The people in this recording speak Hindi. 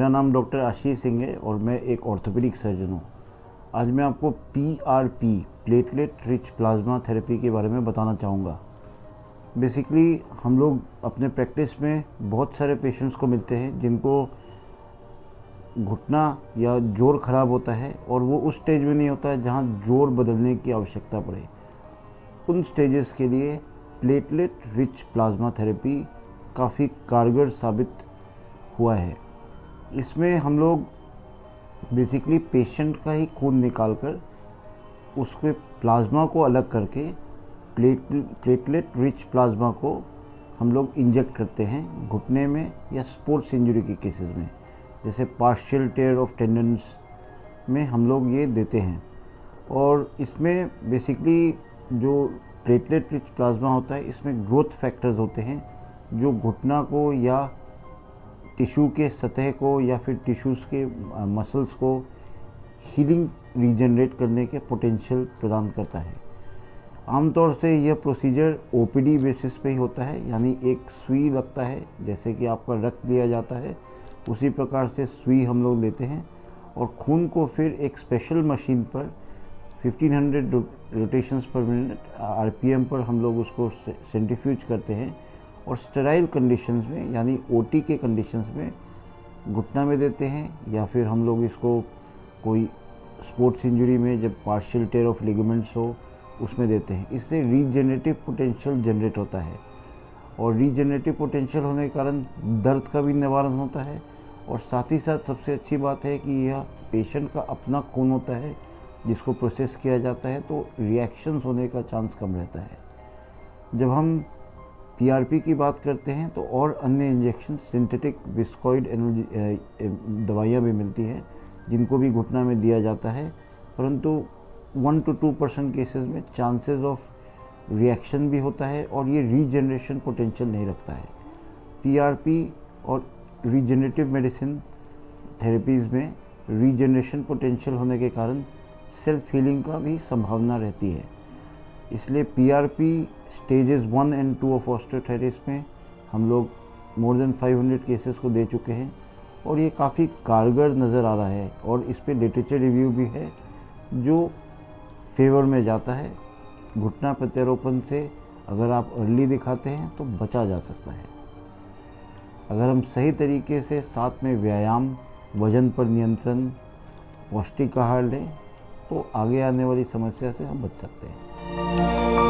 नाम डॉक्टर आशीष सिंह है और मैं एक ऑर्थोपेडिक सर्जन हूँ। आज मैं आपको PRP platelet rich plasma therapy के बारे में बताना चाहूँगा। बेसिकली हम लोग अपने प्रैक्टिस में बहुत सारे पेशेंट्स को मिलते हैं जिनको घुटना या जोड़ ख़राब होता है और वो उस स्टेज में नहीं होता है जहाँ जोड़ बदलने की आवश्यकता पड़े। उन स्टेजेस के लिए प्लेटलेट रिच प्लाज्मा थेरेपी काफ़ी कारगर साबित हुआ है। इसमें हम लोग बेसिकली पेशेंट का ही खून निकालकर उसके प्लाज्मा को अलग करके प्लेटलेट रिच प्लाज्मा को हम लोग इंजेक्ट करते हैं घुटने में या स्पोर्ट्स इंजरी के केसेस में, जैसे पार्शियल टेयर ऑफ टेंडन्स में हम लोग ये देते हैं। और इसमें बेसिकली जो प्लेटलेट रिच प्लाज्मा होता है इसमें ग्रोथ फैक्टर्स होते हैं जो घुटना को या टिश्यू के सतह को या फिर टिश्यूज़ के मसल्स को हीलिंग रीजनरेट करने के पोटेंशियल प्रदान करता है। आमतौर से यह प्रोसीजर OPD बेसिस पे ही होता है, यानी एक सुई लगता है, जैसे कि आपका रक्त लिया जाता है उसी प्रकार से सुई हम लोग लेते हैं और खून को फिर एक स्पेशल मशीन पर 1500 रोटेशंस पर मिनट RPM पर हम लोग उसको सेंट्रीफ्यूज करते हैं और स्टेराइल कंडीशंस में यानी OT के कंडीशंस में घुटना में देते हैं या फिर हम लोग इसको कोई स्पोर्ट्स इंजरी में जब पार्शियल टेयर ऑफ लिगामेंट्स हो उसमें देते हैं। इससे रीजनरेटिव पोटेंशियल जनरेट होता है और रीजनरेटिव पोटेंशियल होने के कारण दर्द का भी निवारण होता है और साथ ही साथ सबसे अच्छी बात है कि यह पेशेंट का अपना खून होता है जिसको प्रोसेस किया जाता है, तो रिएक्शंस होने का चांस कम रहता है। जब हम PRP की बात करते हैं तो और अन्य इंजेक्शन सिंथेटिक विस्कॉइड दवाइयाँ भी मिलती हैं जिनको भी घुटना में दिया जाता है, परंतु 1 to 2% केसेस में चांसेस ऑफ रिएक्शन भी होता है और ये रीजनरेशन पोटेंशियल नहीं रखता है। PRP और रीजनरेटिव मेडिसिन थेरेपीज़ में रीजनरेशन पोटेंशियल होने के कारण सेल्फ हीलिंग का भी संभावना रहती है। इसलिए PRP stages 1 and 2 of osteoarthritis में हम लोग मोर देन 500 केसेस को दे चुके हैं और ये काफ़ी कारगर नज़र आ रहा है और इस पे लिटरेचर रिव्यू भी है जो फेवर में जाता है। घुटना प्रत्यारोपण से अगर आप अर्ली दिखाते हैं तो बचा जा सकता है। अगर हम सही तरीके से साथ में व्यायाम, वजन पर नियंत्रण, पौष्टिक आहार लें तो आगे आने वाली समस्या से हम बच सकते हैं।